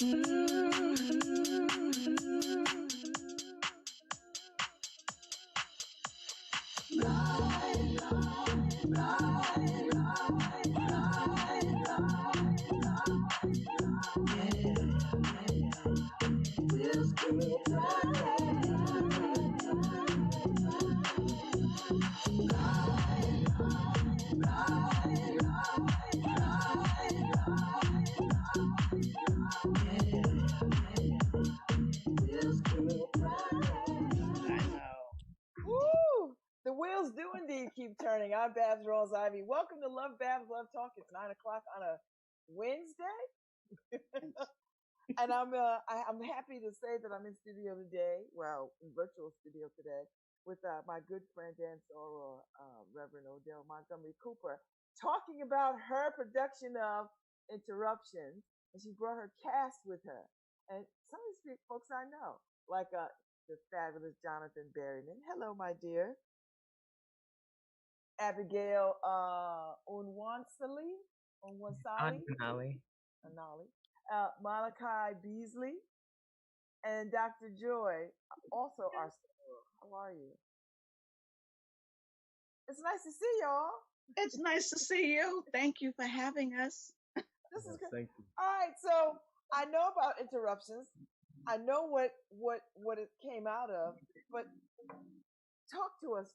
Woo! The wheels do indeed keep turning. I'm Babz Rawls-Ivy. Welcome to LoveBabz, LoveTalk. It's 9 o'clock on a Wednesday. And I'm happy to say that I'm in studio today, well, in virtual studio today, with my good friend and soror, Reverend Odell Montgomery Cooper, talking about her production of Interruptions, and she brought her cast with her. And some of these folks I know, like the fabulous Jonathan Berryman. Hello, my dear. Abigail Onwansali, Finale. Anali, Malachi Beasley, and Dr. Joy, also our soror. How are you? It's nice to see y'all. It's nice to see you. Thank you for having us. This is good. Thank you. All right, so I know about Interruptions. I know what it came out of, but talk to us,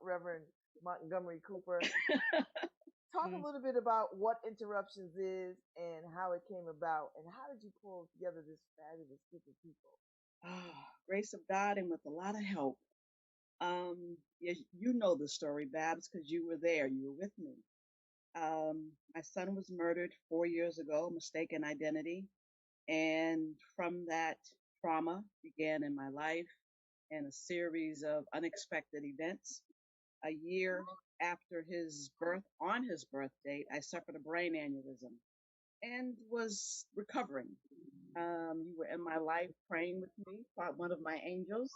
Reverend Montgomery Cooper. Talk a little bit about what Interruptions is and how it came about, and how did you pull together this fabulous group of people? Grace of God and with a lot of help. You know the story, Babz, because you were there. You were with me. My son was murdered 4 years ago, mistaken identity. And from that, trauma began in my life and a series of unexpected events. A year after his birth, on his birth date, I suffered a brain aneurysm and was recovering. You were in my life praying with me, one of my angels.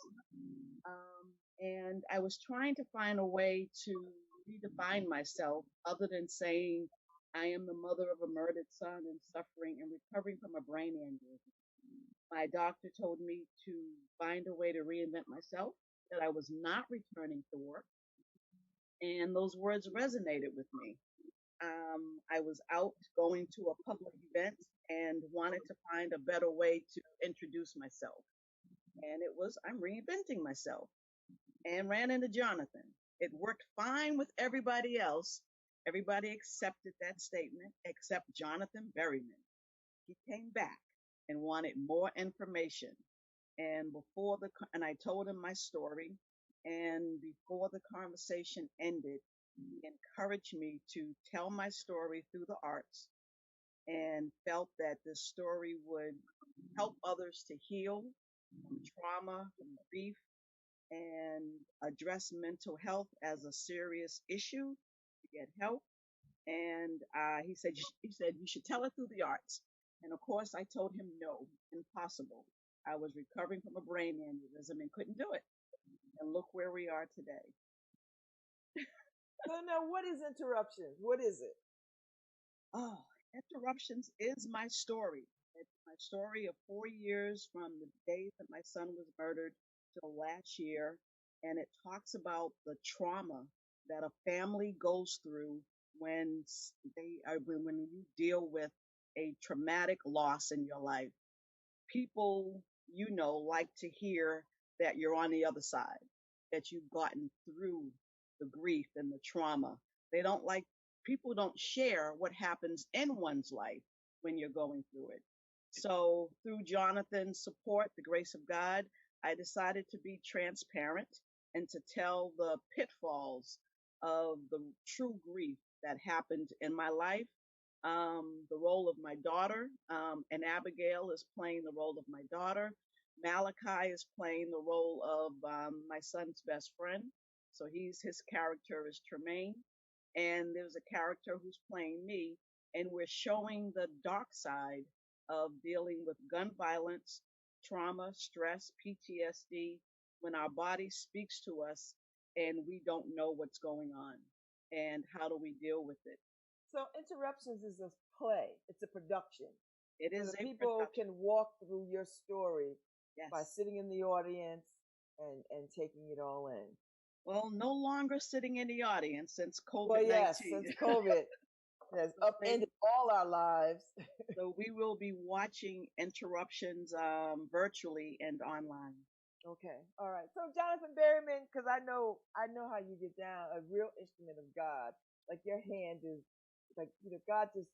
And I was trying to find a way to redefine myself other than saying I am the mother of a murdered son and suffering and recovering from a brain aneurysm. My doctor told me to find a way to reinvent myself, that I was not returning to work. And those words resonated with me. I was out going to a public event and wanted to find a better way to introduce myself. And it was, I'm reinventing myself, and ran into Jonathan. It worked fine with everybody else. Everybody accepted that statement except Jonathan Berryman. He came back and wanted more information. And I told him my story. And before the conversation ended, he encouraged me to tell my story through the arts, and felt that this story would help others to heal from trauma, from grief, and address mental health as a serious issue, to get help. And he said you should tell it through the arts. And of course, I told him no, impossible. I was recovering from a brain aneurysm and couldn't do it. And look where we are today. So now, what is Interruptions? What is it? Oh, Interruptions is my story. It's my story of 4 years from the day that my son was murdered till last year. And it talks about the trauma that a family goes through when when you deal with a traumatic loss in your life. People, like to hear that you're on the other side, that you've gotten through the grief and the trauma. People don't share what happens in one's life when you're going through it. So through Jonathan's support, the grace of God, I decided to be transparent and to tell the pitfalls of the true grief that happened in my life. The role of my daughter, and Abigail is playing the role of my daughter. Malachi is playing the role of my son's best friend. So his character is Tremaine. And there's a character who's playing me. And we're showing the dark side of dealing with gun violence, trauma, stress, PTSD, when our body speaks to us and we don't know what's going on. And how do we deal with it? So Interruptions is a play. It's a production. It So is the a people production. can walk through your story by Yes. sitting in the audience and taking it all in. Well, no longer sitting in the audience since Well, COVID yes, 19. since COVID has So upended all our lives. so we will be watching interruptions virtually and online. Okay, all right. So Jonathan Berryman, because I know how you get down, a real instrument of God. Like your hand is, like God just,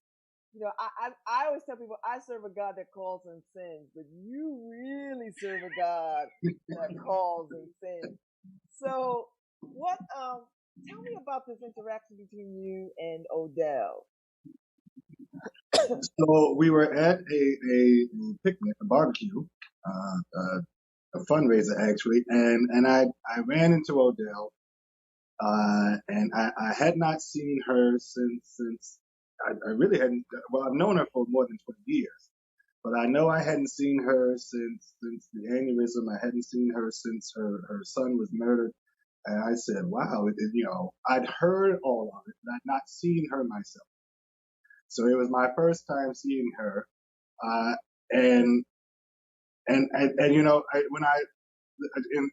I always tell people I serve a God that calls and sins, but you really serve a God that calls and sins. So tell me about this interaction between you and Odell. So we were at a picnic, a barbecue, a fundraiser actually, and I ran into Odell, and I had not seen her since I really hadn't. Well, I've known her for more than 20 years, but I know I hadn't seen her since the aneurysm. I hadn't seen her since her son was murdered. And I said, wow, I'd heard all of it, but I'd not seen her myself. So it was my first time seeing her. Uh, and and when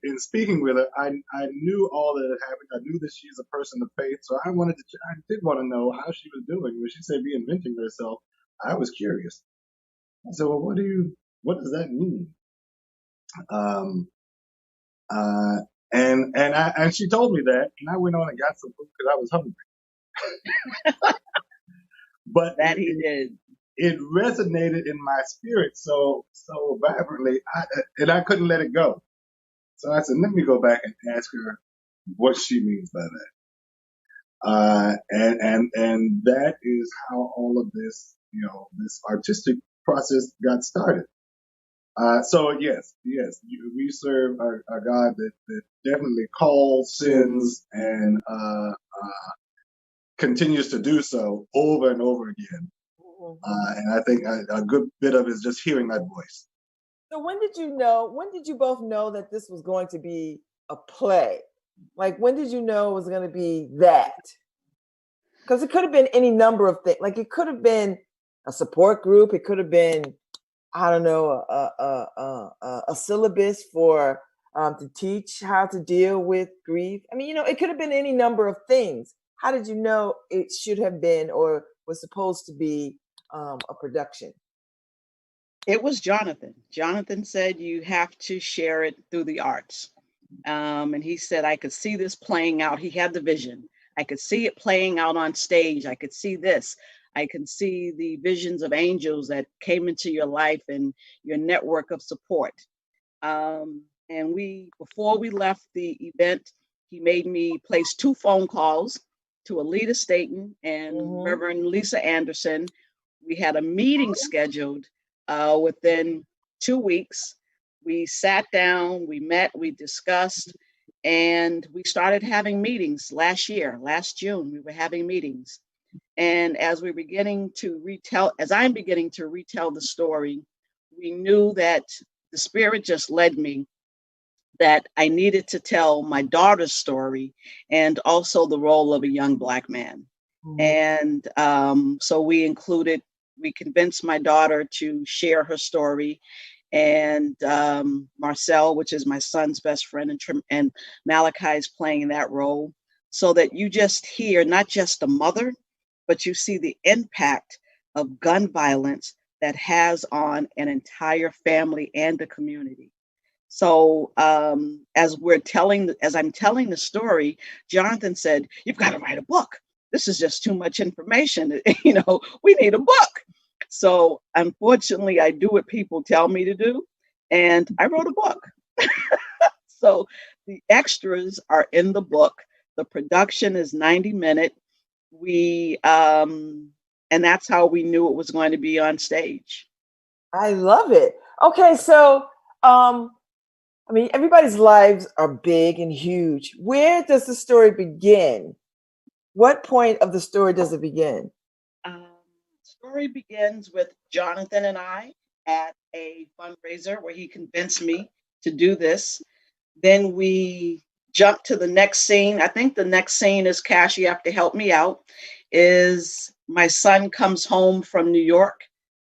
in speaking with her, I knew all that had happened. I knew that she's a person of faith, so I did want to know how she was doing. When she said reinventing herself, I was curious. I said, well, what does that mean? Um, uh, and she told me that, and I went on and got some food because I was hungry. But That he did. it resonated in my spirit so vibrantly, and I couldn't let it go. So I said, let me go back and ask her what she means by that. And that is how all of this, this artistic process got started. So yes, we serve a God that definitely calls sins and continues to do so over and over again. Mhm. And I think a good bit of it is just hearing that voice. So when did you know? When did you both know that this was going to be a play? Like when did you know it was going to be that? Because it could have been any number of things. Like it could have been a support group. It could have been, I don't know, a syllabus for to teach how to deal with grief. I mean, it could have been any number of things. How did you know it should have been or was supposed to be a production? It was Jonathan. Jonathan said you have to share it through the arts. And he said, I could see this playing out. He had the vision. I could see it playing out on stage. I could see this. I can see the visions of angels that came into your life and your network of support. And before we left the event, he made me place 2 phone calls to Alita Staten and Mm-hmm. Reverend Lisa Anderson. We had a meeting scheduled within 2 weeks. We sat down, we met, we discussed, and we started having meetings last June. We were having meetings. And as I'm beginning to retell the story, we knew that the Spirit just led me that I needed to tell my daughter's story and also the role of a young Black man. Mm-hmm. And so we convinced my daughter to share her story. And Marcel, which is my son's best friend, and Malachi is playing that role, so that you just hear not just the mother, but you see the impact of gun violence that has on an entire family and the community. So as I'm telling the story, Jonathan said, "You've got to write a book. This is just too much information. We need a book." So unfortunately, I do what people tell me to do, and I wrote a book. So the extras are in the book. The production is 90 minute. We and that's how we knew it was going to be on stage. I love it. Okay, so um, I mean, everybody's lives are big and huge. Where does the story begin? What point of the story does it begin? Um, Story begins with Jonathan and I at a fundraiser where he convinced me to do this. Then we jump to the next scene. I think the next scene is, Cash, you have to help me out. Is my son comes home from New York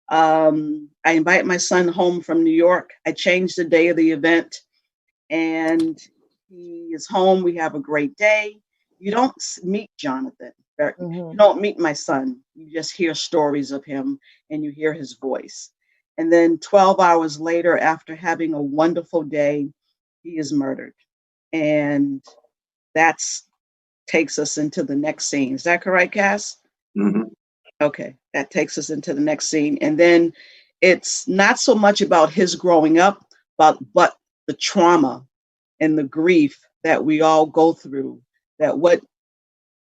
I invite my son home from New York. I changed the day of the event, and he is home. We have a great day. You don't meet Jonathan. You Mm-hmm. don't meet my son. You just hear stories of him and you hear his voice. And then 12 hours later, after having a wonderful day, he is murdered. And that's takes us into the next scene. Is that correct, Cass? Mm-hmm. Okay, that takes us into the next scene. And then it's not so much about his growing up, but the trauma and the grief that we all go through, that what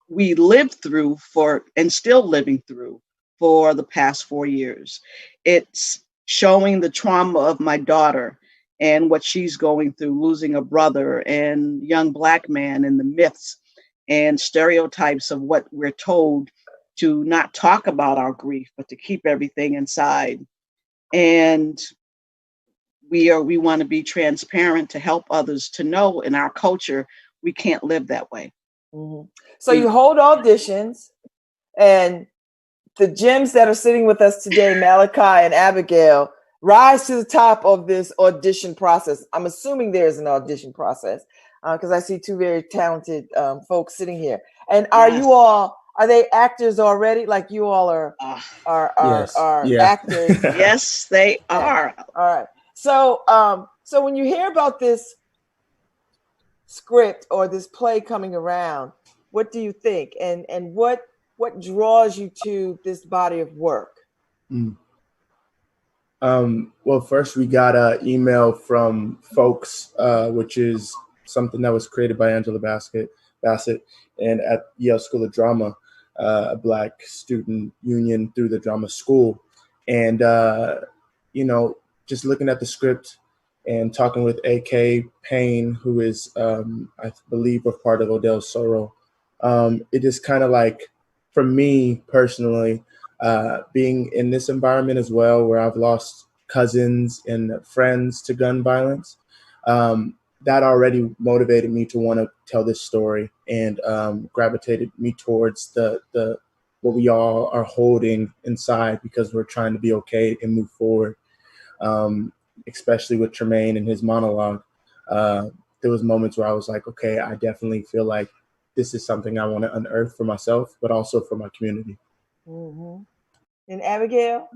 we lived through for and still living through for the past 4 years. It's showing the trauma of my daughter and what she's going through, losing a brother and young black man, and the myths and stereotypes of what we're told to not talk about our grief, but to keep everything inside. And we want to be transparent to help others to know in our culture we can't live that way. Mm-hmm. So you hold auditions, and the gems that are sitting with us today, Malachi and Abigail, rise to the top of this audition process. I'm assuming there's an audition process because I see two very talented folks sitting here. And are Yes. you all? Are they actors already? Like you all are Yes. Yeah. actors? Yes, they are. All right. So so when you hear about this script or this play coming around, what do you think? And what draws you to this body of work? Well, first we got an email from Folks, which is something that was created by Angela Bassett, and at Yale School of Drama, a Black student union through the drama school. And, just looking at the script and talking with A.K. Payne, who is, I believe, a part of Odell Sorrow, it is kind of like, for me personally, being in this environment as well, where I've lost cousins and friends to gun violence, that already motivated me to want to tell this story, and gravitated me towards the what we all are holding inside because we're trying to be okay and move forward. Especially with Tremaine and his monologue, there was moments where I was like, okay, I definitely feel like this is something I want to unearth for myself, but also for my community. Mm-hmm. And Abigail?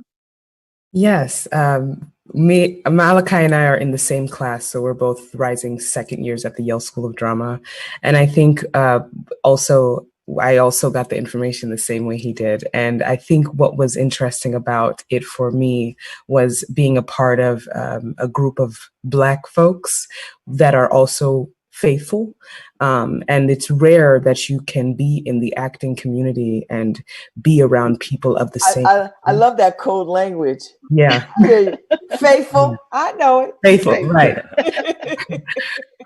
Yes. Malachi and I are in the same class, so we're both rising second years at the Yale School of Drama. And I think I also got the information the same way he did. And I think what was interesting about it for me was being a part of a group of Black folks that are also faithful. And it's rare that you can be in the acting community and be around people of the same. I love that code language. Yeah. Faithful. I know it. Faithful, right.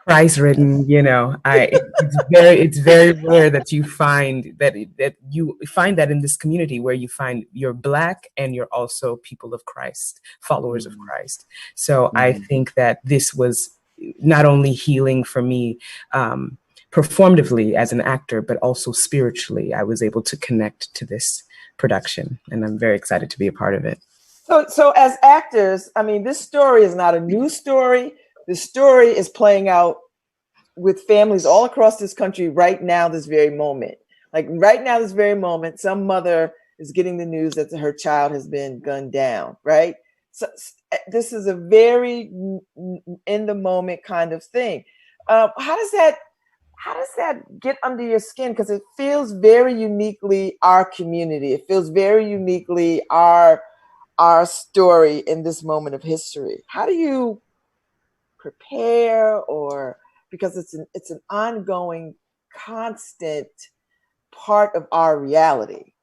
Christ written, it's very rare that you find that you find that in this community where you find you're Black and you're also people of Christ, followers of Christ. So I think that this was not only healing for me performatively as an actor, but also spiritually. I was able to connect to this production, and I'm very excited to be a part of it. So as actors, I mean, this story is not a new story. The story is playing out with families all across this country right now, this very moment. Like right now, this very moment, some mother is getting the news that her child has been gunned down, right? So this is a very in the moment kind of thing. How does that get under your skin? Because it feels very uniquely our community. It feels very uniquely our story in this moment of history. How do you prepare, or because it's an ongoing, constant part of our reality?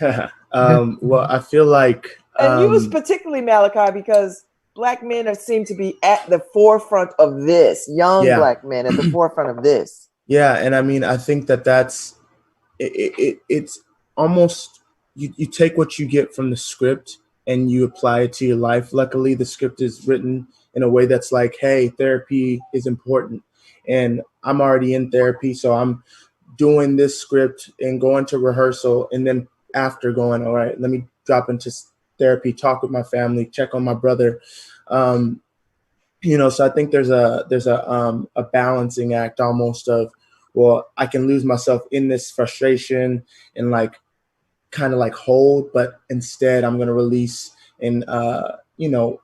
Well, I feel like, and you particularly, Malachi, because Black men seem to be at the forefront of this. Young Black men at the forefront of this. Yeah, and I mean, I think that's it's almost you take what you get from the script and you apply it to your life. Luckily, the script is written in a way that's like, hey, therapy is important, and I'm already in therapy, so I'm doing this script and going to rehearsal, and then after going, all right, let me drop into therapy, talk with my family, check on my brother. So I think there's a balancing act almost of, well, I can lose myself in this frustration and like kind of like hold, but instead I'm going to release and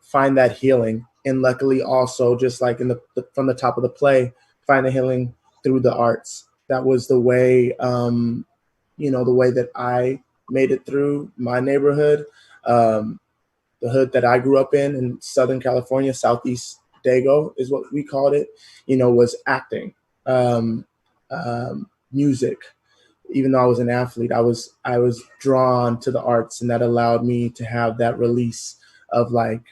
find that healing. And luckily also, just like from the top of the play, find the healing through the arts. That was the way the way that I made it through my neighborhood. The hood that I grew up in Southern California, Southeast Dago is what we called it, was acting, music. Even though I was an athlete, I was drawn to the arts, and that allowed me to have that release of like,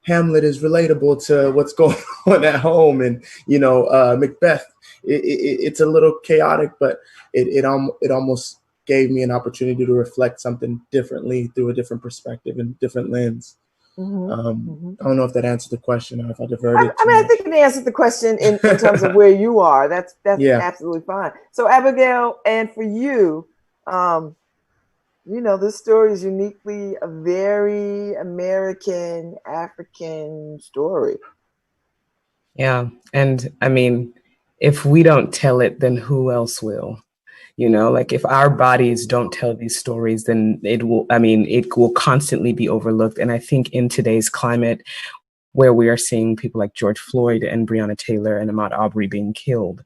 Hamlet is relatable to what's going on at home, and Macbeth. It's a little chaotic, but it almost gave me an opportunity to reflect something differently through a different perspective and different lens. I don't know if that answered the question or if I diverted. I think it answered the question in terms of where you are. That's absolutely fine. So Abigail, and for you, this story is uniquely a very American, African story. Yeah. And I mean, if we don't tell it, then who else will? Like if our bodies don't tell these stories, then it will constantly be overlooked. And I think in today's climate, where we are seeing people like George Floyd and Breonna Taylor and Ahmaud Arbery being killed,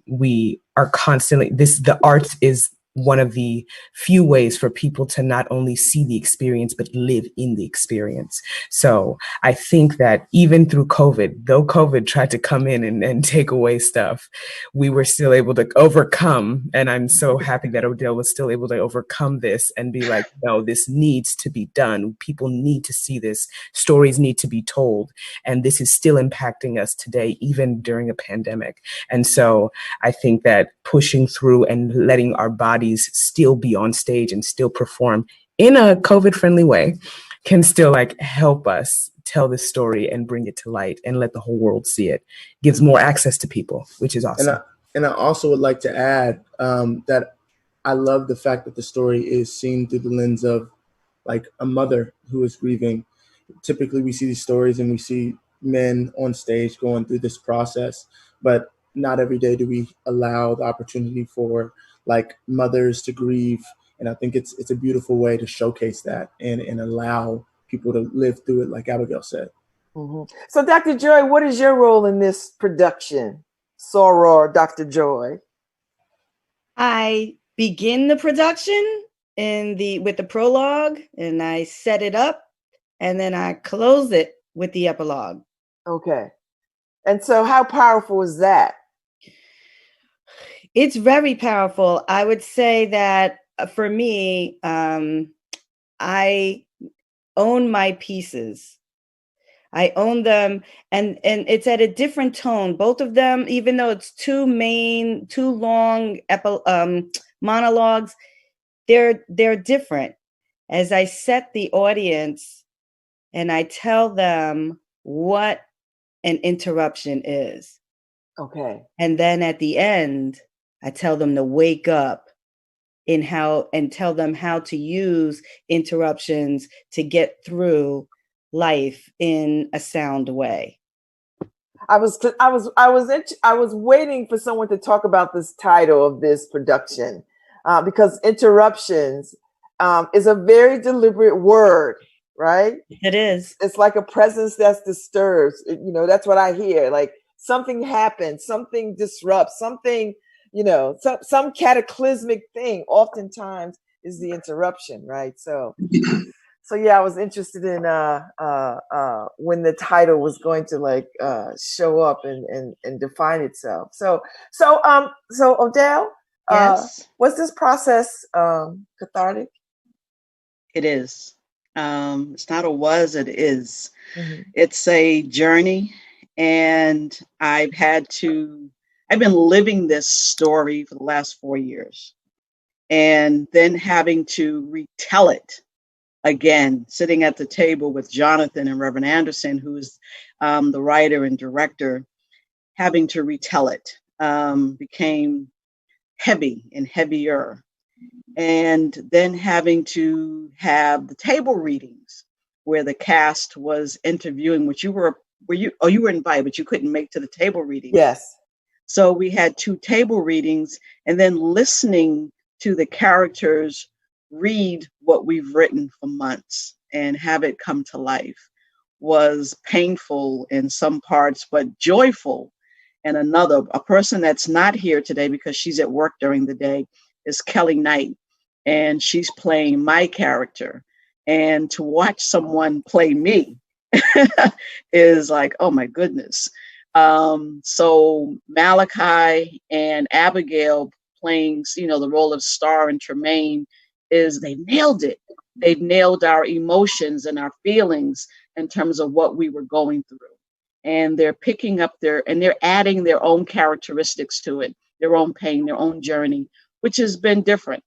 we are constantly, the arts is one of the few ways for people to not only see the experience, but live in the experience. So I think that even through COVID, though COVID tried to come in and take away stuff, we were still able to overcome. And I'm so happy that Odell was still able to overcome this and be like, no, this needs to be done. People need to see this. Stories need to be told. And this is still impacting us today, even during a pandemic. And so I think that pushing through and letting our bodies still be on stage and still perform in a COVID-friendly way can still like help us tell this story and bring it to light and let the whole world see it. Gives more access to people, which is awesome. And I also would like to add that I love the fact that the story is seen through the lens of like a mother who is grieving. Typically we see these stories and we see men on stage going through this process, but not every day do we allow the opportunity for like mothers to grieve. And I think it's a beautiful way to showcase that and allow people to live through it, like Abigail said. Mm-hmm. So Dr. Joy, what is your role in this production? Soror, Dr. Joy. I begin the production with the prologue, and I set it up, and then I close it with the epilogue. Okay. And so how powerful is that? It's very powerful. I would say that for me, I own my pieces. I own them, and it's at a different tone. Both of them, even though it's too long monologues, they're different. As I set the audience and I tell them what an interruption is. Okay. And then at the end, I tell them to wake up and tell them how to use interruptions to get through life in a sound way. I was waiting for someone to talk about this title of this production because interruptions is a very deliberate word, right? It is. It's like a presence that's disturbed. That's what I hear. Like something happens, something disrupts, something, some cataclysmic thing oftentimes is the interruption, right? So yeah, I was interested in when the title was going to show up and define itself. So Odell, Yes. Was this process cathartic? It is. It's not a was, it is. Mm-hmm. It's a journey, and I've been living this story for the last 4 years, and then having to retell it again, sitting at the table with Jonathan and Reverend Anderson, who is the writer and director, having to retell it became heavy and heavier. And then having to have the table readings where the cast was interviewing, which you were you were invited, but you couldn't make to the table readings. Yes. So we had 2 table readings, and then listening to the characters read what we've written for months and have it come to life was painful in some parts, but joyful. And a person that's not here today because she's at work during the day is Kelly Knight, and she's playing my character. And to watch someone play me is like, oh my goodness. So Malachi and Abigail playing, the role of Star and Tremaine they've nailed it. They've nailed our emotions and our feelings in terms of what we were going through. And they're picking up they're adding their own characteristics to it, their own pain, their own journey, which has been different.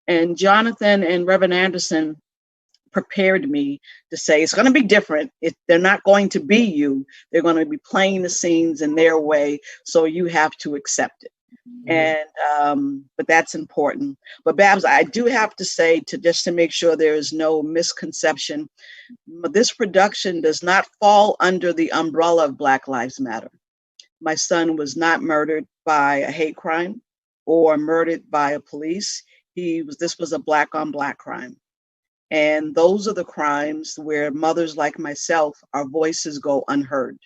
And Jonathan and Reverend Anderson prepared me to say it's going to be different. They're not going to be you. They're going to be playing the scenes in their way, so you have to accept it. And but that's important. But Babz, I do have to say, just to make sure there is no misconception, this production does not fall under the umbrella of Black Lives Matter. My son was not murdered by a hate crime or murdered by a police. This was a Black on Black crime. And those are the crimes where mothers like myself, our voices go unheard.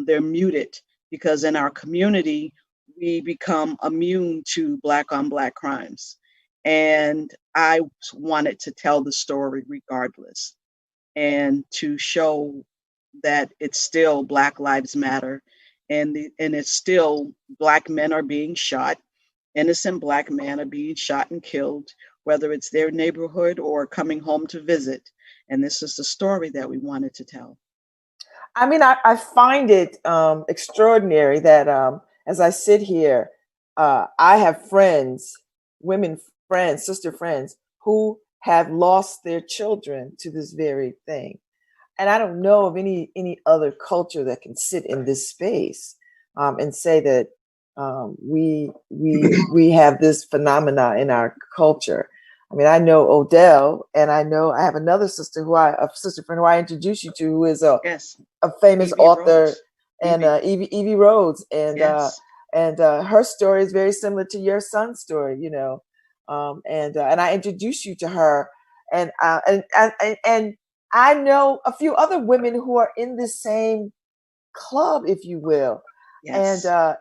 They're muted because in our community, we become immune to Black on Black crimes. And I wanted to tell the story regardless and to show that it's still Black Lives Matter, and it's still Black men are being shot. Innocent Black men are being shot and killed, whether it's their neighborhood or coming home to visit. And this is the story that we wanted to tell. I mean, I find it extraordinary that as I sit here, I have friends, women friends, sister friends, who have lost their children to this very thing. And I don't know of any other culture that can sit in this space and say that we have this phenomena in our culture. I mean, I know Odell, and I have another sister sister friend who I introduced you to, who is a famous Evie author, Rhodes. and Evie Rhodes, and her story is very similar to your son's story, and I introduced you to her, and I know a few other women who are in this same club, if you will. Yes. And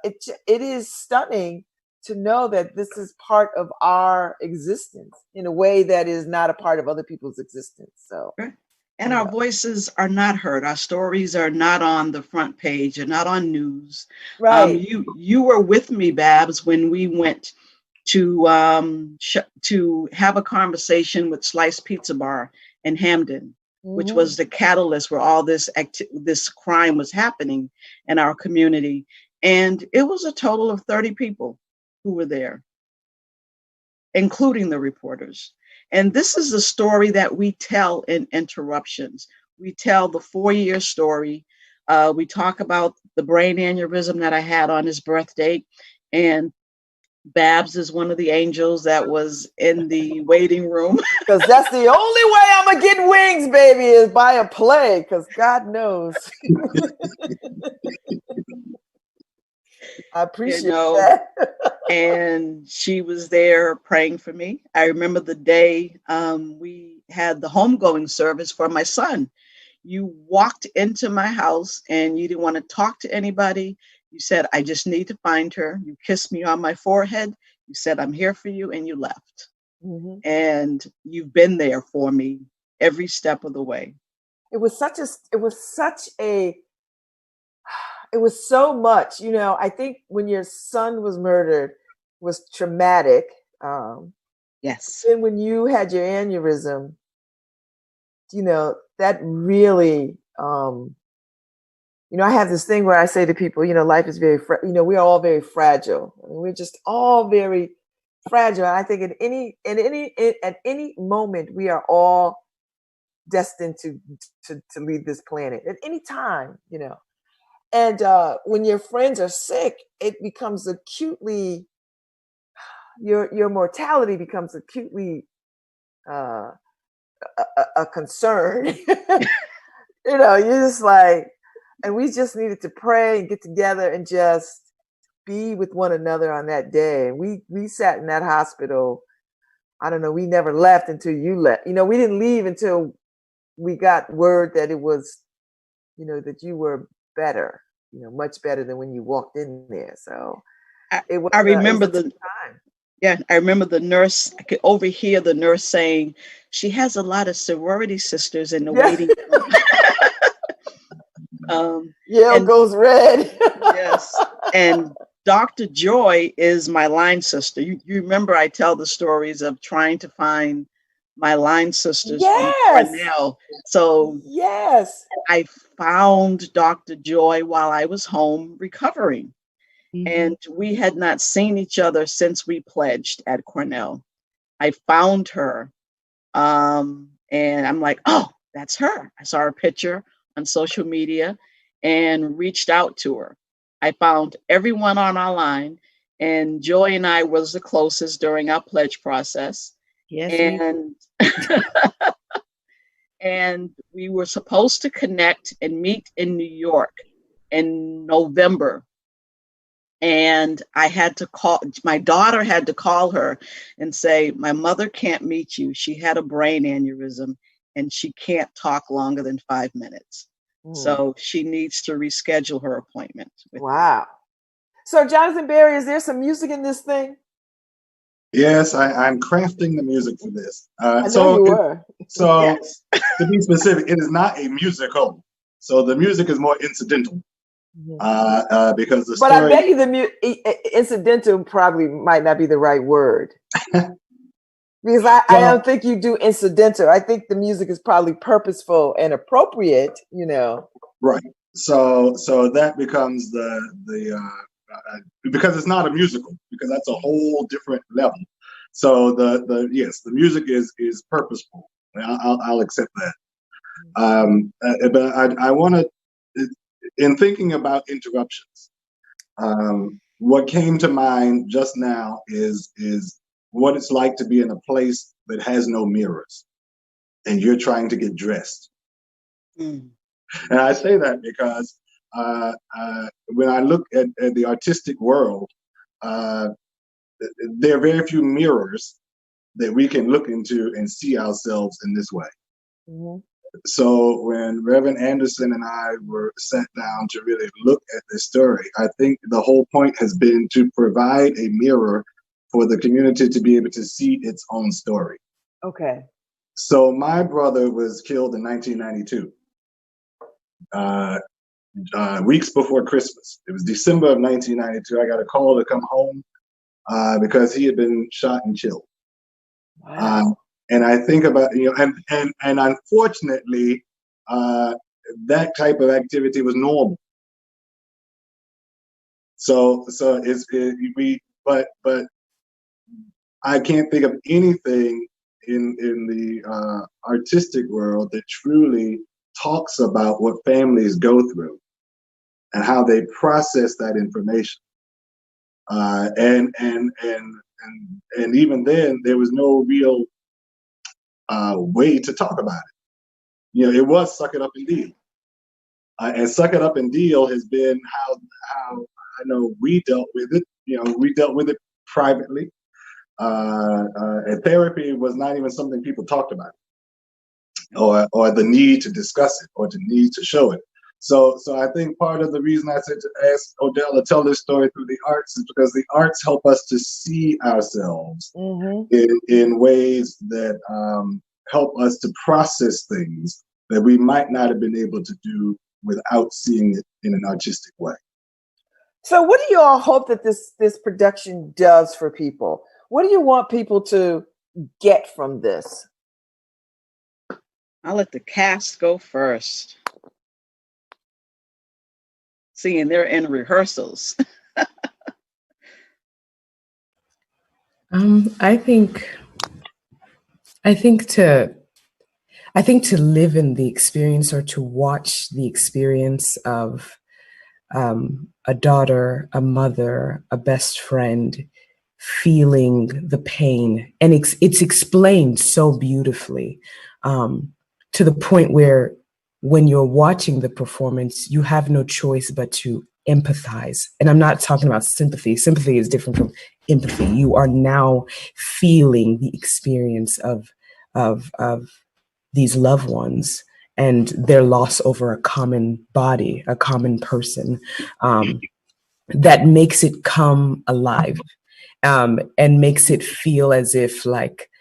it is stunning to know that this is part of our existence in a way that is not a part of other people's existence. So, and our voices are not heard. Our stories are not on the front page, or not on news. Right. You were with me, Babz, when we went to have a conversation with Slice Pizza Bar in Hamden, which was the catalyst where all this crime was happening in our community. And it was a total of 30 people who were there, including the reporters. And this is the story that we tell in Interruptions. We tell the 4-year story. We talk about the brain aneurysm that I had on his birthday. And Babz is one of the angels that was in the waiting room. Because that's the only way I'm going to get wings, baby, is by a play, because God knows. I appreciate that. And she was there praying for me. I remember the day we had the homegoing service for my son. You walked into my house and you didn't want to talk to anybody. You said, I just need to find her. You kissed me on my forehead. You said, I'm here for you. And you left. And you've been there for me every step of the way. It was so much, I think when your son was murdered was traumatic. Yes. And when you had your aneurysm, that really, I have this thing where I say to people, life is very, we're all very fragile. I mean, we're just all very fragile. And I think at any moment, we are all destined to leave this planet at any time, And when your friends are sick, it becomes acutely, your mortality becomes acutely a concern. You know, you're just like, and we just needed to pray and get together and just be with one another on that day. And we sat in that hospital. I don't know, we never left until you left. You know, we didn't leave until we got word that it was, you know, that you were better, you know, much better than when you walked in there. So it was, I remember it was a the time. Yeah, I remember the nurse. I could overhear the nurse saying, "She has a lot of sorority sisters in the Yeah. waiting room." Yale And goes red. yes, and Dr. Joy is my line sister. You remember I tell the stories of trying to find my line sisters from Yes. Cornell. So Yes. I found Dr. Joy while I was home recovering. And we had not seen each other since we pledged at Cornell. I found her, and I'm like, oh, that's her. I saw her picture on social media and reached out to her. I found everyone on our line, and Joy and I was the closest during our pledge process. Yes, And and we were supposed to connect and meet in New York in November. And I had to call, my daughter had to call her and say, my mother can't meet you. She had a brain aneurysm and she can't talk longer than 5 minutes. So she needs to reschedule her appointment with Wow. So Jonathan Berry, is there some music in this thing? Yes, I'm crafting the music for this. I know you were. So Yes. to be specific, it is not a musical. So the music is more incidental. Because the But story. I bet you the incidental probably might not be the right word. Because I don't think you do incidental. I think the music is probably purposeful and appropriate, you know. Right. So that becomes because it's not a musical, because that's a whole different level. So the music is purposeful. I'll accept that. But I want to, in thinking about interruptions, what came to mind just now is what it's like to be in a place that has no mirrors, and you're trying to get dressed. And I say that because when I look at the artistic world, there are very few mirrors that we can look into and see ourselves in this way. So when Reverend Anderson and I were sat down to really look at this story, I think the whole point has been to provide a mirror for the community to be able to see its own story. Okay. So my brother was killed in 1992. Weeks before Christmas. It was December of 1992. I got a call to come home because he had been shot and killed. Wow. And I think about, and unfortunately, that type of activity was normal. But I can't think of anything in the artistic world that truly talks about what families go through and how they process that information. And even then, there was no real way to talk about it. It was suck it up and deal. And suck it up and deal has been how I know we dealt with it. We dealt with it privately. And therapy was not even something people talked about, or the need to discuss it, or the need to show it. So I think part of the reason I said to ask Odell to tell this story through the arts is because the arts help us to see ourselves in ways that help us to process things that we might not have been able to do without seeing it in an artistic way. So what do you all hope that this production does for people? What do you want people to get from this? I'll let the cast go first. Seeing they're in rehearsals. I think to live in the experience, or to watch the experience of a daughter, a mother, a best friend, feeling the pain. And it's explained so beautifully, to the point where when you're watching the performance, you have no choice but to empathize. And I'm not talking about sympathy. Sympathy is different from empathy. You are now feeling the experience of these loved ones and their loss over a common body, a common person, that makes it come alive, and makes it feel as if, like,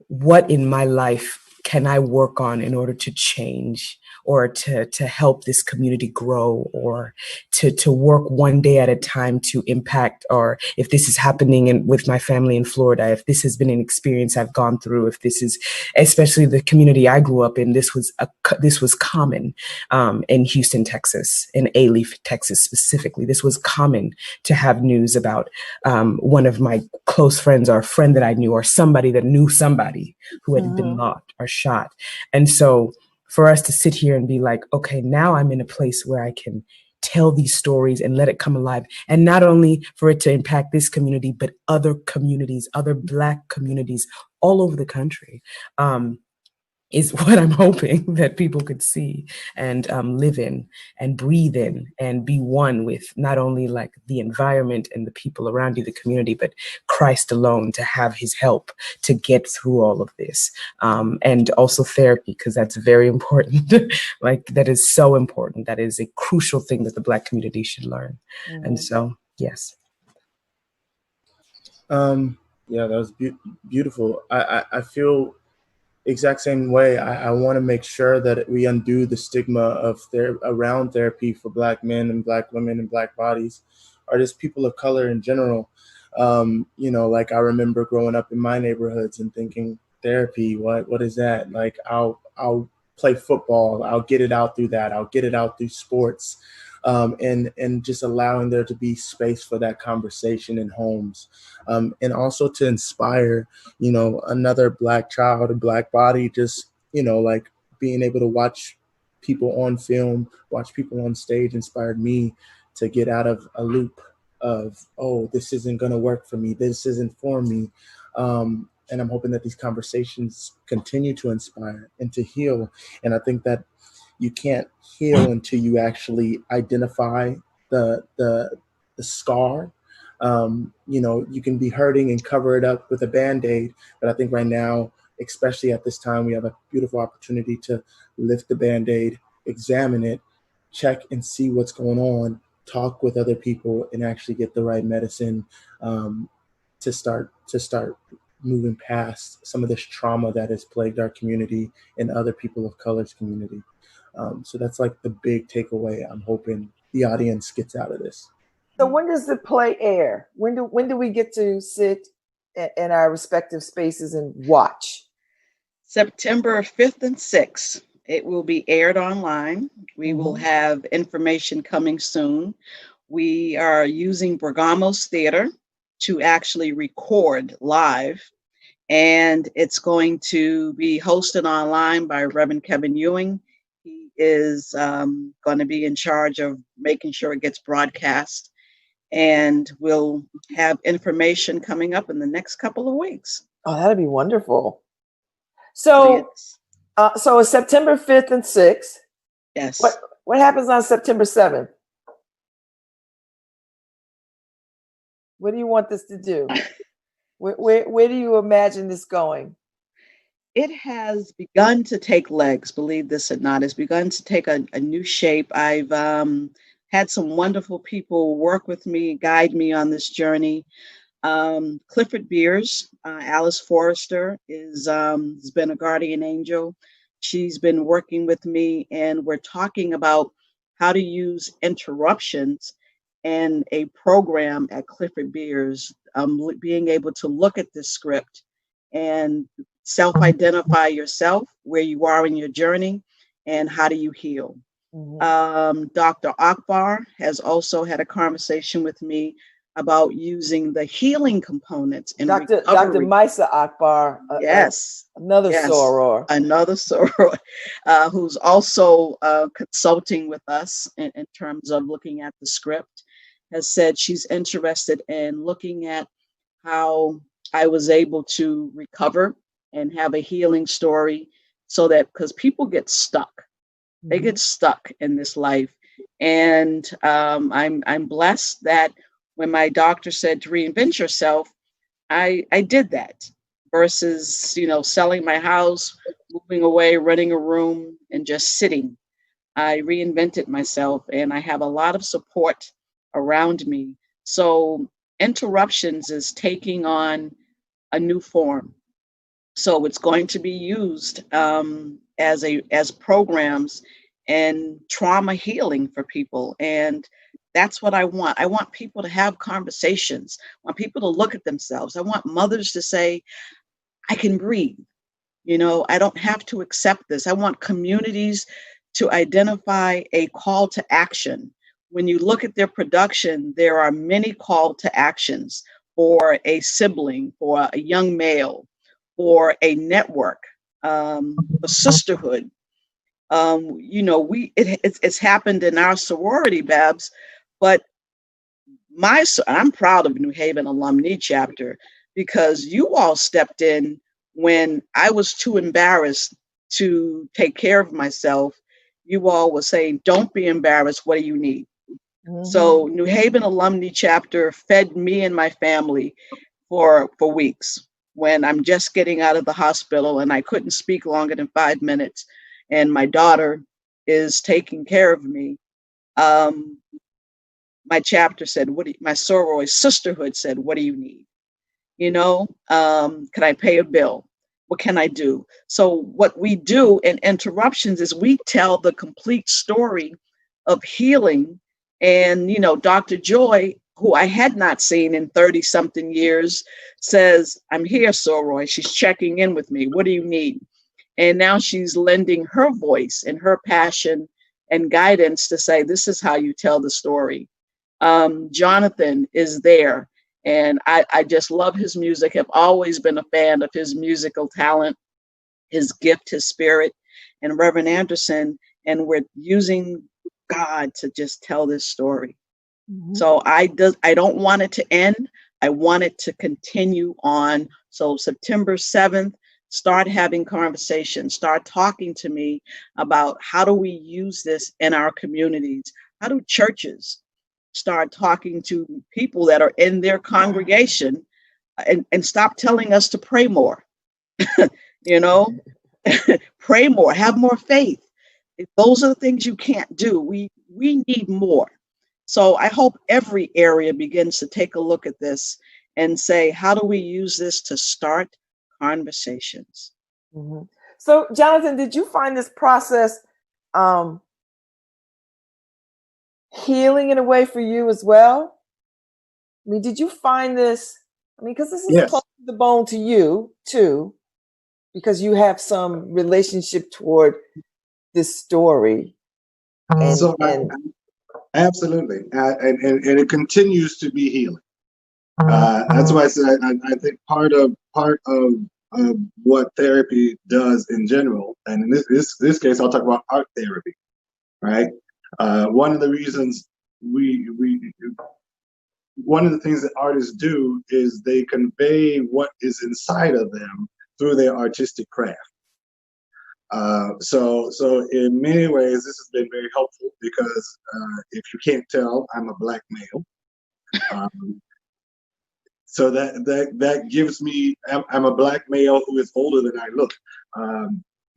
what in my life can I work on in order to change, or to help this community grow, or to work one day at a time to impact, or if this is happening with my family in Florida, if this has been an experience I've gone through, if this is, especially the community I grew up in, this was common, in Houston, Texas, in Alief, Texas specifically. This was common to have news about one of my close friends, or a friend that I knew, or somebody that knew somebody who had been locked or shot. And so for us to sit here and be like, okay, now I'm in a place where I can tell these stories and let it come alive. And not only for it to impact this community, but other communities, other Black communities all over the country, is what I'm hoping that people could see and live in and breathe in and be one with, not only like the environment and the people around you, the community, but Christ alone, to have his help to get through all of this. And also therapy, because that's very important. Like, that is so important. That is a crucial thing that the Black community should learn. And so, yes. Yeah, that was beautiful. I feel exact same way. I want to make sure that we undo the stigma of around therapy for Black men and Black women and Black bodies, or just people of color in general. Like, I remember growing up in my neighborhoods and thinking, therapy, what is that? Like, I'll play football, I'll get it out through that, I'll get it out through sports. And just allowing there to be space for that conversation in homes, and also to inspire, another Black child, a Black body, just, like being able to watch people on film, watch people on stage inspired me to get out of a loop of, oh, this isn't going to work for me, this isn't for me. And I'm hoping that these conversations continue to inspire and to heal. And I think that you can't heal until you actually identify the scar. You can be hurting and cover it up with a Band-Aid, but I think right now, especially at this time, we have a beautiful opportunity to lift the Band-Aid, examine it, check and see what's going on, talk with other people, and actually get the right medicine, to start moving past some of this trauma that has plagued our community and other people of color's community. So that's like the big takeaway I'm hoping the audience gets out of this. So when does the play air? When do we get to sit in our respective spaces and watch? September 5th and 6th. It will be aired online. We will have information coming soon. We are using Bergamo's Theater to actually record live. And it's going to be hosted online by Reverend Kevin Ewing. He is going to be in charge of making sure it gets broadcast. And we'll have information coming up in the next couple of weeks. Oh, that'd be wonderful. So, so it's September 5th and 6th. Yes. What happens on September 7th? What do you want this to do? Where do you imagine this going? It has begun to take legs, believe this or not. It's begun to take a new shape. I've had some wonderful people work with me, guide me on this journey. Clifford Beers, Alice Forrester has been a guardian angel. She's been working with me, and we're talking about how to use interruptions in a program at Clifford Beers, being able to look at this script and self-identify yourself, where you are in your journey, and how do you heal. Dr. Akbar has also had a conversation with me about using the healing components in Dr. recovery. Maisa Akbar, Yes, another yes, soror, another soror, who's also consulting with us in terms of looking at the script, has said she's interested in looking at how I was able to recover and have a healing story, so that, because people get stuck, they get stuck in this life. And I'm blessed that when my doctor said to reinvent yourself, I did that, versus, you know, selling my house, moving away, renting a room, and just sitting. I reinvented myself, and I have a lot of support around me. So interruptions is taking on a new form. So it's going to be used as programs and trauma healing for people. And that's what I want. I want people to have conversations. I want people to look at themselves. I want mothers to say, I can breathe. You know, I don't have to accept this. I want communities to identify a call to action. When you look at their production, there are many call to actions for a sibling, for a young male, for a network, a sisterhood. You know, it's happened in our sorority, Babz, but I'm proud of New Haven Alumni Chapter, because you all stepped in when I was too embarrassed to take care of myself. You all were saying, don't be embarrassed. What do you need? So New Haven Alumni Chapter fed me and my family for weeks when I'm just getting out of the hospital and I couldn't speak longer than 5 minutes. And my daughter is taking care of me. My chapter said, my sorority sisterhood said, what do you need? You know, can I pay a bill? What can I do? So what we do in interruptions is we tell the complete story of healing. And, you know, Dr. Joy, who I had not seen in 30 something years, says, I'm here, Soror. She's checking in with me. What do you need? And now she's lending her voice and her passion and guidance to say, this is how you tell the story. Jonathan is there, and I just love his music. Have always been a fan of his musical talent, his gift, his spirit, and Reverend Anderson. And we're using God to just tell this story. So I don't want it to end. I want it to continue on. So September 7th, start having conversations, start talking to me about how do we use this in our communities? How do churches start talking to people that are in their congregation, and stop telling us to pray more? You know, pray more, have more faith. Those are the things you can't do. We need more. So I hope every area begins to take a look at this and say, how do we use this to start conversations? So, Jonathan, did you find this process healing in a way for you as well? I mean, did you find this? I mean, because this is close to the bone to you too, because you have some relationship toward this story. Absolutely, and it continues to be healing. That's why I said I think part of what therapy does in general, and in this case, I'll talk about art therapy, right? One of the reasons one of the things that artists do is they convey what is inside of them through their artistic craft. So in many ways, this has been very helpful, because if you can't tell, I'm a Black male. So that gives me, I'm a Black male who is older than I look.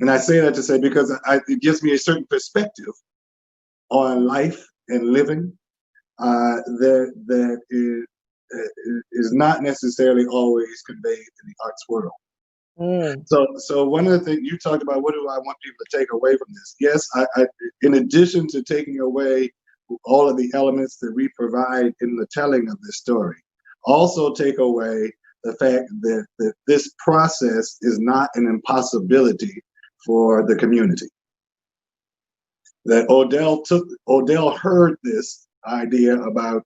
And I say that to say, because it gives me a certain perspective on life and living that is not necessarily always conveyed in the arts world. So one of the things you talked about, what do I want people to take away from this? Yes, I in addition to taking away all of the elements that we provide in the telling of this story, also take away the fact that this process is not an impossibility for the community. That Odell heard this idea about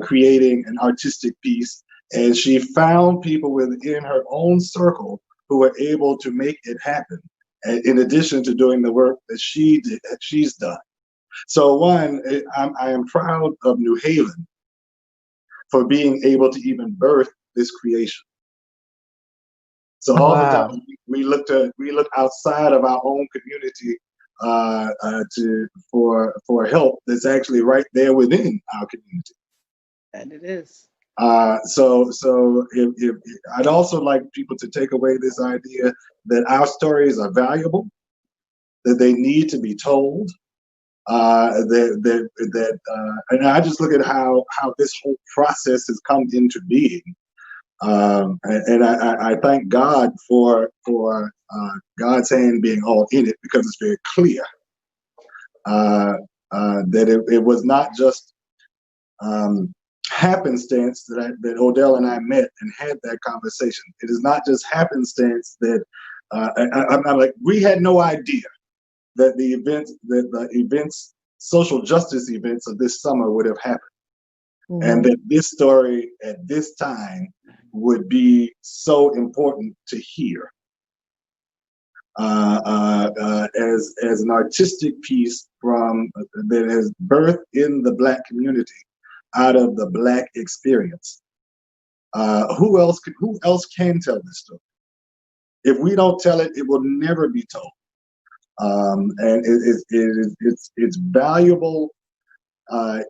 creating an artistic piece, and she found people within her own circle who were able to make it happen, in addition to doing the work that she's done. So one, I am proud of New Haven for being able to even birth this creation. So oftentimes we look outside of our own community for help that's actually right there within our community. And it is. So if I'd also like people to take away this idea that our stories are valuable, that they need to be told, and I just look at how this whole process has come into being. And I thank God for God's hand being all in it, because it's very clear that it was not just happenstance that Odell and I met and had that conversation. It is not just happenstance that I'm like, we had no idea that the events, social justice events of this summer would have happened. Mm-hmm. And that this story at this time would be so important to hear as an artistic piece that has birthed in the Black community out of the Black experience. Who else can tell this story? If we don't tell it, it will never be told. And it's valuable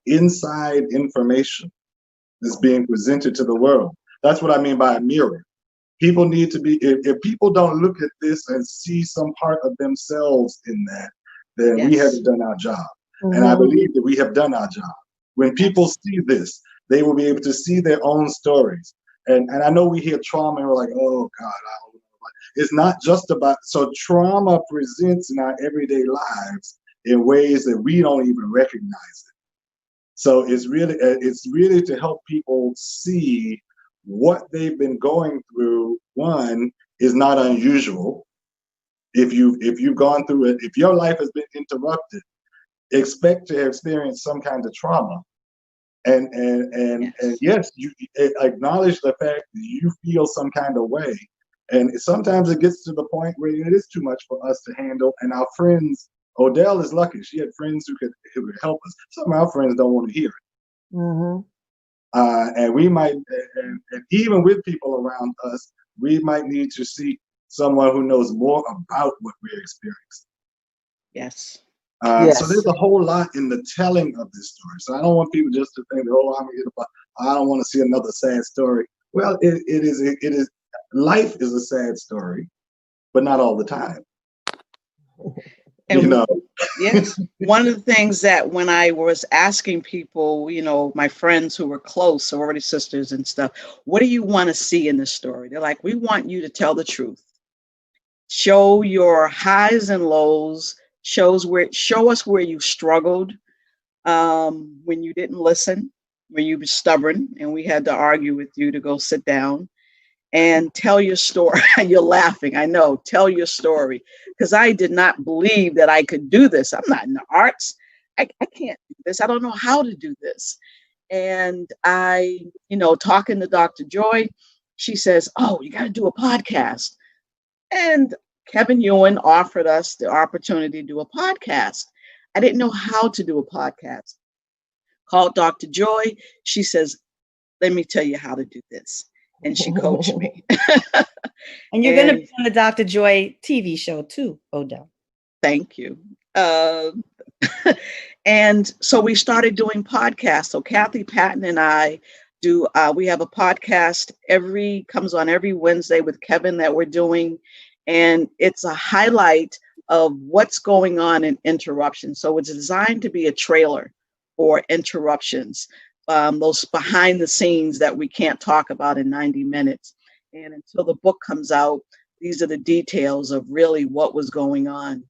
inside information that's being presented to the world. That's what I mean by a mirror. People need to be, if people don't look at this and see some part of themselves in that, then we haven't done our job. Mm-hmm. And I believe that we have done our job. When people see this, they will be able to see their own stories. And I know we hear trauma and we're like, oh God, I don't know. It's not just about, so trauma presents in our everyday lives in ways that we don't even recognize it. So it's really to help people see what they've been going through. One, is not unusual. If you've gone through it, if your life has been interrupted, expect to have experienced some kind of trauma. And yes, you acknowledge the fact that you feel some kind of way. And sometimes it gets to the point where it is too much for us to handle. And our friends, Odell is lucky. She had friends who could help us. Some of our friends don't want to hear it. Mm-hmm. And we might, and even with people around us, we might need to see someone who knows more about what we're experiencing. Yes. So there's a whole lot in the telling of this story. So I don't want people just to think, oh, I don't want to see another sad story. Well, it is. Life is a sad story, but not all the time. And, yes, one of the things that when I was asking people, my friends who were close, sorority sisters and stuff, what do you want to see in this story? They're like, we want you to tell the truth. Show your highs and lows, show us where you struggled when you didn't listen, when you were stubborn and we had to argue with you to go sit down. And tell your story. You're laughing, I know. Tell your story. Because I did not believe that I could do this. I'm not in the arts. I can't do this. I don't know how to do this. And I, talking to Dr. Joy, she says, oh, you got to do a podcast. And Kevin Ewan offered us the opportunity to do a podcast. I didn't know how to do a podcast. Called Dr. Joy. She says, let me tell you how to do this. And she coached me. And you're going to be on the Dr. Joy TV show too, Odell. Thank you. And so we started doing podcasts. So Kathy Patton and I do, we have a podcast comes on every Wednesday with Kevin that we're doing. And it's a highlight of what's going on in interruptions. So it's designed to be a trailer for interruptions. Those behind the scenes that we can't talk about in 90 minutes. And until the book comes out, these are the details of really what was going on.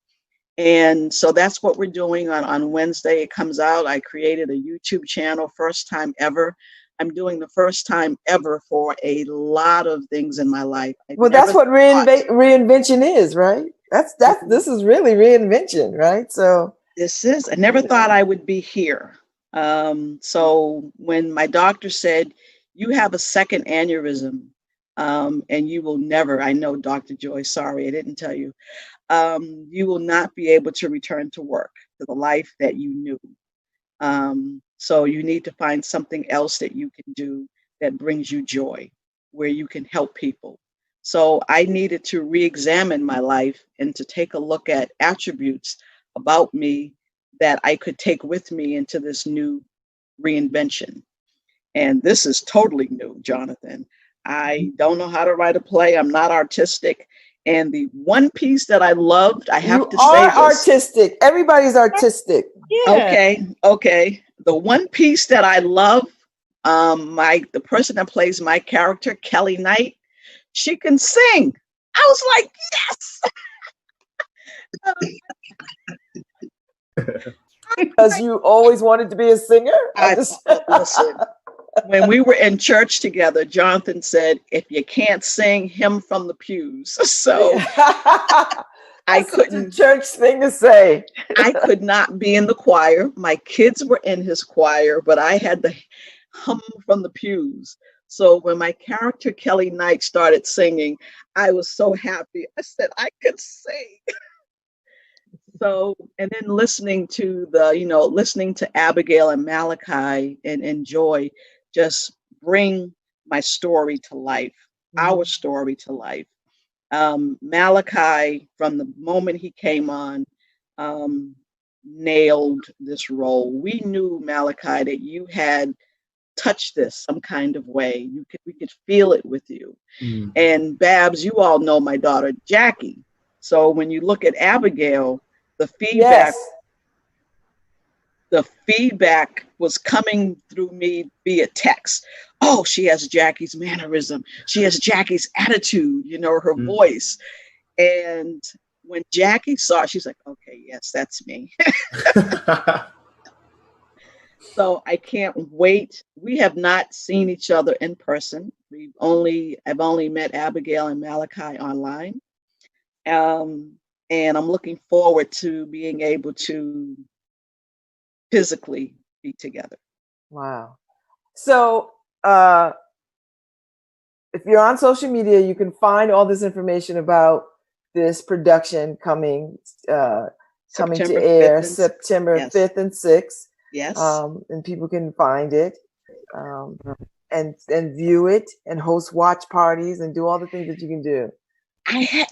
And so that's what we're doing on Wednesday. It comes out. I created a YouTube channel, first time ever. I'm doing the first time ever for a lot of things in my life. Well, that's what reinvention is, right? This is really reinvention, right? So I never thought I would be here. So when my doctor said, you have a second aneurysm, and you will never, I know, Dr. Joy, sorry, I didn't tell you, you will not be able to return to work, to the life that you knew. So you need to find something else that you can do that brings you joy, where you can help people. So I needed to re-examine my life and to take a look at attributes about me that I could take with me into this new reinvention. And this is totally new, Jonathan. I don't know how to write a play. I'm not artistic. And the one piece that I loved, I have You to say are this. artistic. Everybody's artistic. Yeah. Okay. The one piece that I love, the person that plays my character, Kelly Knight, she can sing. I was like, yes. Because you always wanted to be a singer? Listen, when we were in church together, Jonathan said, if you can't sing, hymn from the pews. So I couldn't. Such a church thing to say. I could not be in the choir. My kids were in his choir, but I had to hum from the pews. So when my character Kelly Knight started singing, I was so happy. I said, I could sing. So, and then listening to listening to Abigail and Malachi and Joy just bring my story to life, our story to life. Malachi, from the moment he came on, nailed this role. We knew, Malachi, that you had touched this some kind of way. We could feel it with you. And Babz, you all know my daughter Jackie. So when you look at Abigail, the feedback was coming through me via text. Oh, she has Jackie's mannerism. She has Jackie's attitude, her voice. And when Jackie saw it, she's like, okay, yes, that's me. So I can't wait. We have not seen each other in person. I've only met Abigail and Malachi online. And I'm looking forward to being able to physically be together. Wow. So if you're on social media, you can find all this information about this production coming to air September 5th and 6th. Yes. And people can find it and view it and host watch parties and do all the things that you can do.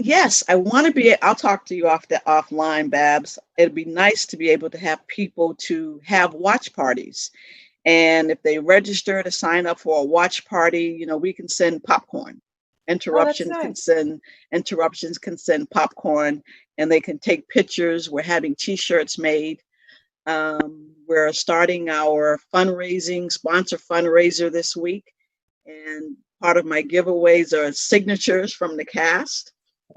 Yes, I want to be. I'll talk to you offline, Babz. It'd be nice to be able to have people to have watch parties. And if they register to sign up for a watch party, we can send popcorn. Interruptions can send popcorn, and they can take pictures. We're having T-shirts made. We're starting our sponsor fundraiser this week, and part of my giveaways are signatures from the cast.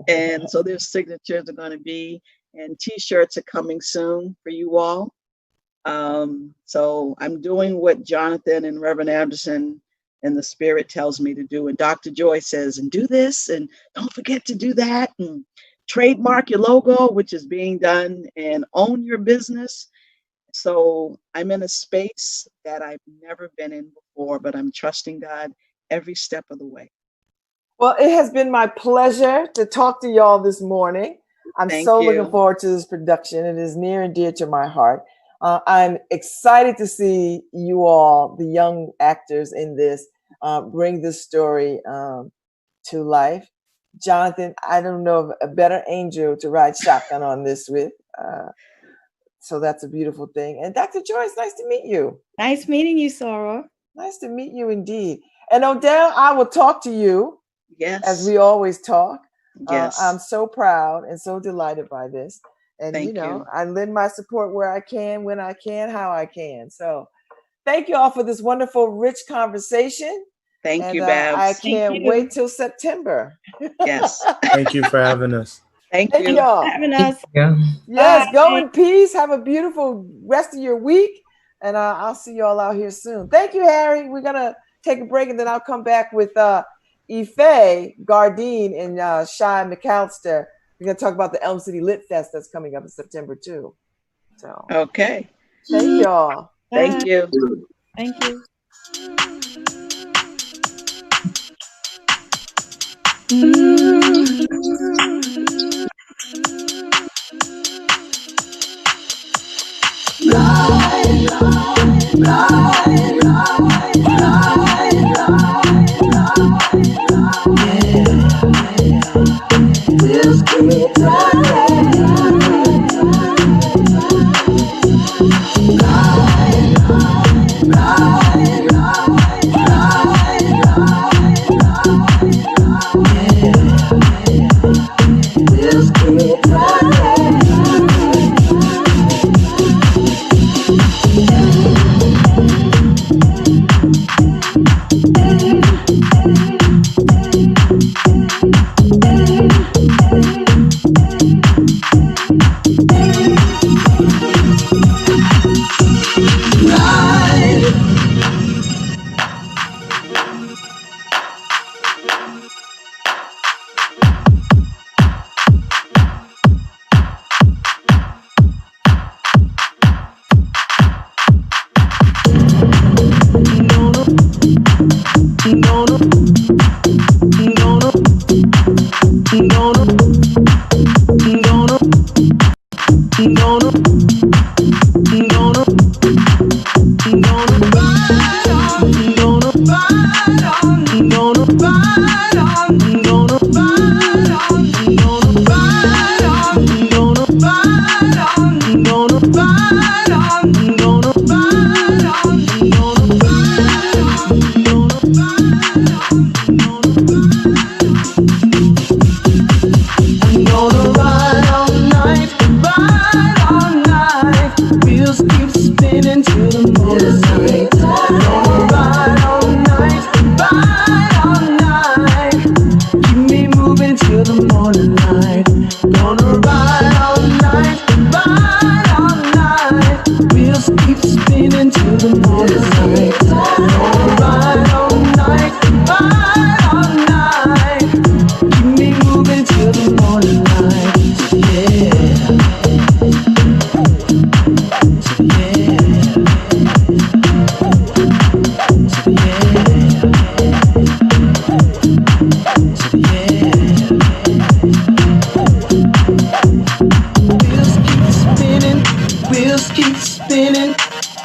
And so their signatures are going to be, and T-shirts are coming soon for you all. So I'm doing what Jonathan and Reverend Anderson and the Spirit tells me to do. And Dr. Joy says, and do this, and don't forget to do that, and trademark your logo, which is being done, and own your business. So I'm in a space that I've never been in before, but I'm trusting God every step of the way. Well, it has been my pleasure to talk to y'all this morning. I'm looking forward to this production. It is near and dear to my heart. I'm excited to see you all, the young actors in this, bring this story to life. Jonathan, I don't know of a better angel to ride shotgun on this with. So that's a beautiful thing. And Dr. Joyce, nice to meet you. Nice meeting you, Sarah. Nice to meet you indeed. And Odell, I will talk to you. Yes. As we always talk. Yes. I'm so proud and so delighted by this. And, thank you. I lend my support where I can, when I can, how I can. So thank you all for this wonderful, rich conversation. Thank you, Babz. I can't wait till September. Yes. Thank you for having us. Thank you y'all. For having us. Yes, go in peace. Have a beautiful rest of your week. And I'll see you all out here soon. Thank you, Harry. We're going to take a break, and then I'll come back with Ife Gardine and Shy McAllister. We're going to talk about the Elm City Lit Fest that's coming up in September too. So okay. Thank y'all. Thank you. Thank you.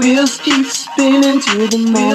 Wheels keep spinning till the morning.